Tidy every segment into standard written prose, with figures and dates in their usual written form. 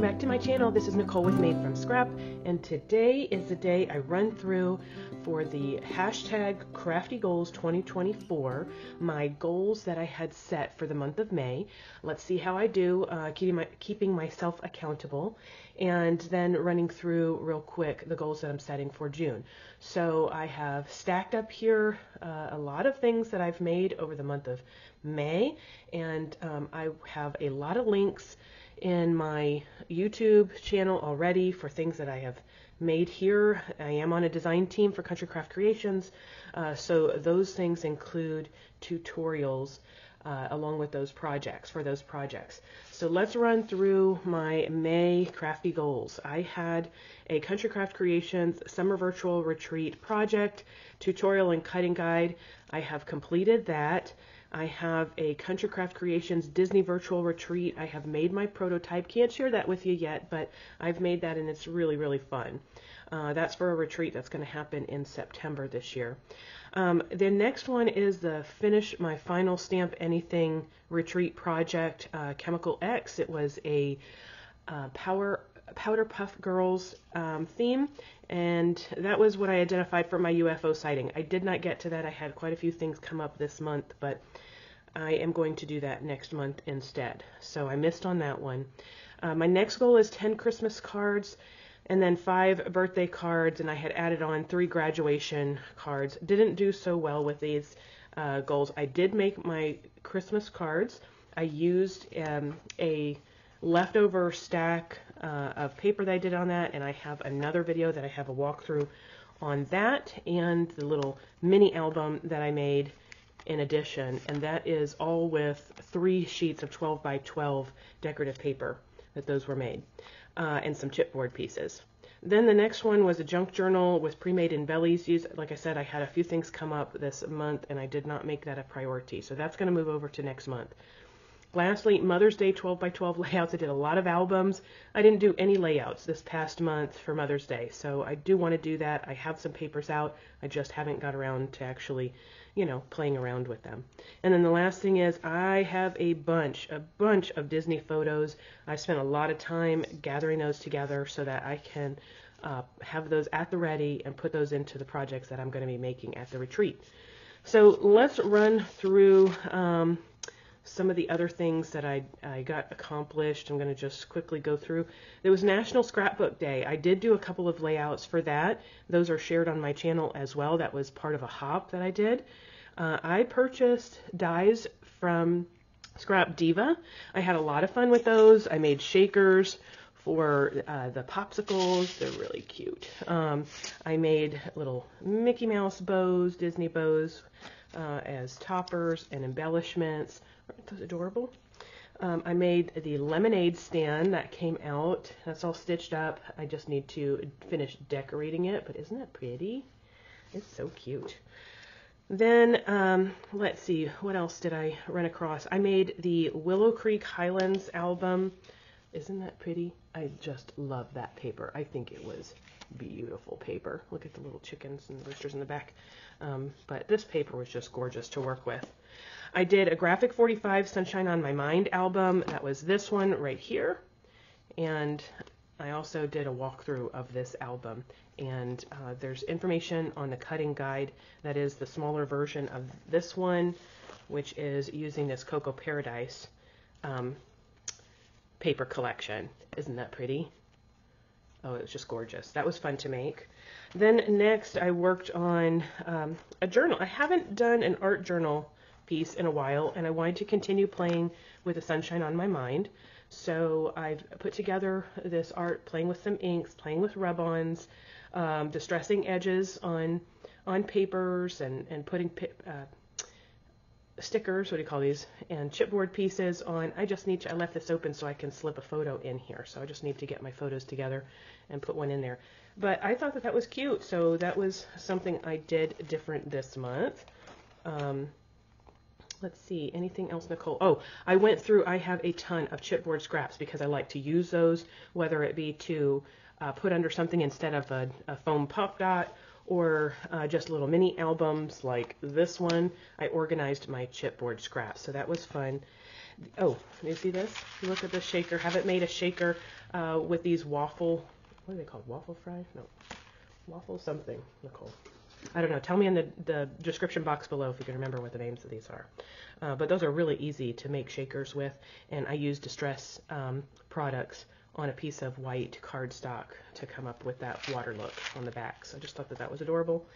welcome back to my channel. This is Nicole with Made from Scrap, and today is the day I run through for the hashtag Crafty Goals 2024, my goals that I had set for the month of May. Let's see how I do, keeping myself accountable, and then running through real quick the goals that I'm setting for June. So I have stacked up here a lot of things that I've made over the month of May, and I have a lot of links in my YouTube channel already for things that I have made here. I am on a design team for Country Craft Creations, so those things include tutorials along with those projects, So let's run through my May crafty goals. I had a Country Craft Creations Summer Virtual Retreat project, tutorial and cutting guide. I have completed that. I have a Country Craft Creations Disney Virtual Retreat. I have made my prototype. Can't share that with you yet, but I've made that and it's really, really fun. That's for a retreat that's going to happen in September this year. The next one is the Finish My Final Stamp Anything Retreat project, Chemical X. It was a Powder Puff Girls theme, and that was what I identified for my UFO sighting. I did not get to that. I had quite a few things come up this month, but I am going to do that next month instead. So I missed on that one. My next goal is 10 Christmas cards and then 5 birthday cards, and I had added on 3 graduation cards. Didn't do so well with these goals. I did make my Christmas cards. I used a leftover stack of paper that I did on that, and I have another video that I have a walkthrough on that and the little mini album that I made in addition, and that is all with 3 sheets of 12 by 12 decorative paper that those were made, and some chipboard pieces. Then the next one was a junk journal with pre-made embellies. Like I said, I had a few things come up this month and I did not make that a priority, so that's going to move over to next month. Lastly, Mother's Day 12 by 12 layouts. I did a lot of albums. I didn't do any layouts this past month for Mother's Day, so I do want to do that. I have some papers out. I just haven't got around to actually, playing around with them. And then the last thing is I have a bunch of Disney photos. I spent a lot of time gathering those together so that I can have those at the ready and put those into the projects that I'm going to be making at the retreat. So let's run through some of the other things that I got accomplished. I'm going to just quickly go through. There was National Scrapbook Day. I did do a couple of layouts for that. Those are shared on my channel as well. That was part of a hop that I did. I purchased dies from Scrap Diva. I had a lot of fun with those. I made shakers for the popsicles. They're really cute. I made little Mickey Mouse bows, Disney bows, as toppers and embellishments. Aren't those adorable? I made the lemonade stand that came out. That's all stitched up. I just need to finish decorating it, but isn't that pretty? It's so cute. Then, let's see, what else did I run across? I made the Willow Creek Highlands album. Isn't that pretty? I just love that paper. I think it was beautiful paper. Look at the little chickens and roosters in the back. But this paper was just gorgeous to work with. I did a Graphic 45 Sunshine on My Mind album. That was this one right here. And I also did a walkthrough of this album. And there's information on the cutting guide. That is the smaller version of this one, which is using this Cocoa Paradise paper collection. Isn't that pretty? Oh, it was just gorgeous. That was fun to make. Then next I worked on a journal. I haven't done an art journal piece in a while, and I wanted to continue playing with the sunshine on my mind. So I've put together this art, playing with some inks, playing with rub-ons, distressing edges on papers, and putting stickers, what do you call these, and chipboard pieces on. I left this open so I can slip a photo in here, so I just need to get my photos together and put one in there. But I thought that was cute, so that was something I did different this month. Let's see, anything else, Nicole? Oh, I have a ton of chipboard scraps because I like to use those, whether it be to put under something instead of a foam pop dot, or just little mini albums like this one. I organized my chipboard scraps, so that was fun. Oh, you see this? Look at this shaker. Haven't made a shaker. with these waffle, what are they called? Waffle fries? No, waffle something, Nicole. I don't know. Tell me in the description box below if you can remember what the names of these are. But those are really easy to make shakers with, and I use Distress products on a piece of white cardstock to come up with that water look on the back. So I just thought that that was adorable.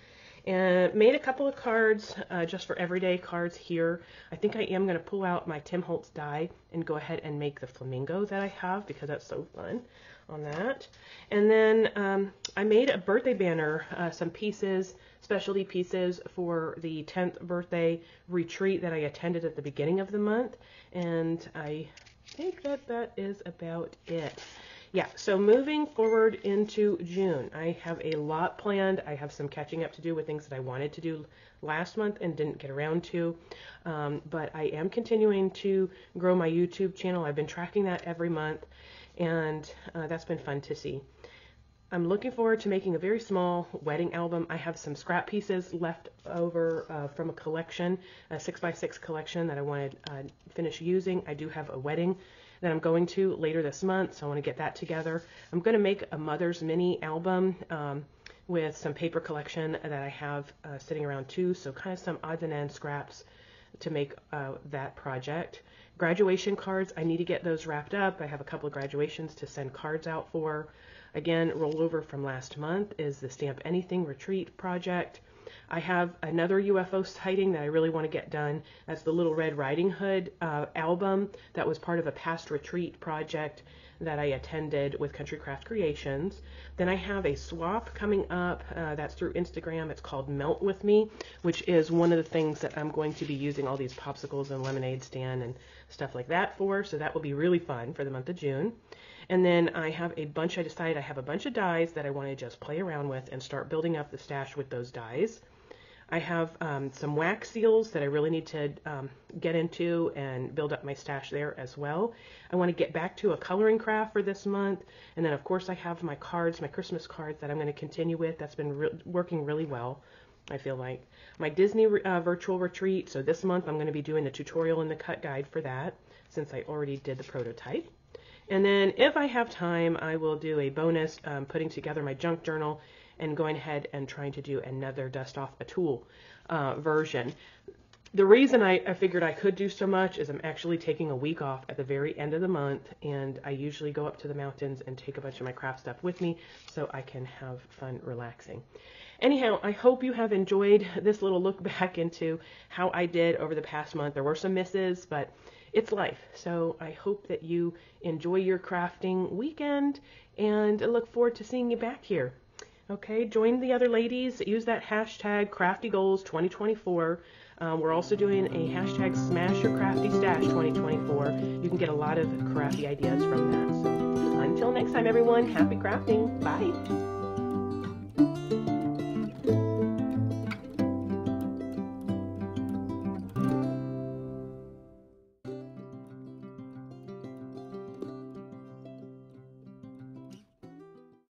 And made a couple of cards just for everyday cards here. I think I am going to pull out my Tim Holtz die and go ahead and make the flamingo that I have because that's so fun on that. And then I made a birthday banner, some pieces, specialty pieces for the 10th birthday retreat that I attended at the beginning of the month. And I think that that is about it. Yeah, so moving forward into June, I have a lot planned. I have some catching up to do with things that I wanted to do last month and didn't get around to. But I am continuing to grow my YouTube channel. I've been tracking that every month, and that's been fun to see. I'm looking forward to making a very small wedding album. I have some scrap pieces left over from a collection, a 6x6 collection that I want to finish using. I do have a wedding that I'm going to later this month, so I want to get that together. I'm going to make a Mother's Mini album with some paper collection that I have sitting around too, so kind of some odds and ends scraps to make that project. Graduation cards, I need to get those wrapped up. I have a couple of graduations to send cards out for. Again, rollover from last month is the Stamp Anything Retreat project. I have another UFO sighting that I really want to get done. That's the Little Red Riding Hood album that was part of a past retreat project that I attended with Country Craft Creations. Then I have a swap coming up that's through Instagram. It's called Melt With Me, which is one of the things that I'm going to be using all these popsicles and lemonade stand and stuff like that for. So that will be really fun for the month of June. And then I have a bunch, I decided I have a bunch of dies that I want to just play around with and start building up the stash with those dies. I have some wax seals that I really need to get into and build up my stash there as well. I want to get back to a coloring craft for this month. And then, of course, I have my cards, my Christmas cards that I'm going to continue with. That's been working really well, I feel like. My Disney virtual retreat. So this month I'm going to be doing the tutorial and the cut guide for that since I already did the prototype. And then if I have time, I will do a bonus putting together my junk journal and going ahead and trying to do another dust off a tool version. The reason I figured I could do so much is I'm actually taking a week off at the very end of the month, and I usually go up to the mountains and take a bunch of my craft stuff with me so I can have fun relaxing. Anyhow, I hope you have enjoyed this little look back into how I did over the past month. There were some misses, but it's life. So I hope that you enjoy your crafting weekend, and I look forward to seeing you back here. Okay, join the other ladies. Use that hashtag CraftyGoals2024. We're also doing a hashtag Smash Your Crafty Stash 2024. You can get a lot of crafty ideas from that. So until next time, everyone, happy crafting. Bye.